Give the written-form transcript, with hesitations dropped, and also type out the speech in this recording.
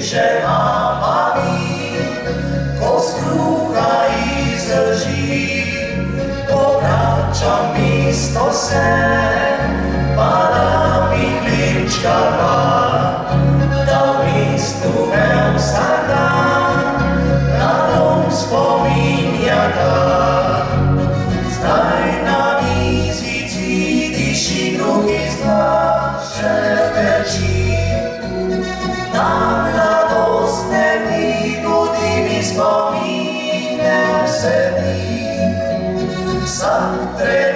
že mama mi, ko skruha izdrži, povračam isto se, pa da mi hlebčka dva, da v mestu me vsak dan na dom spominja ga. Zdaj na mizi cvidiš in drugi znak še peči, na mladostne dni budi mi spomine vse dni. Vsak trenutek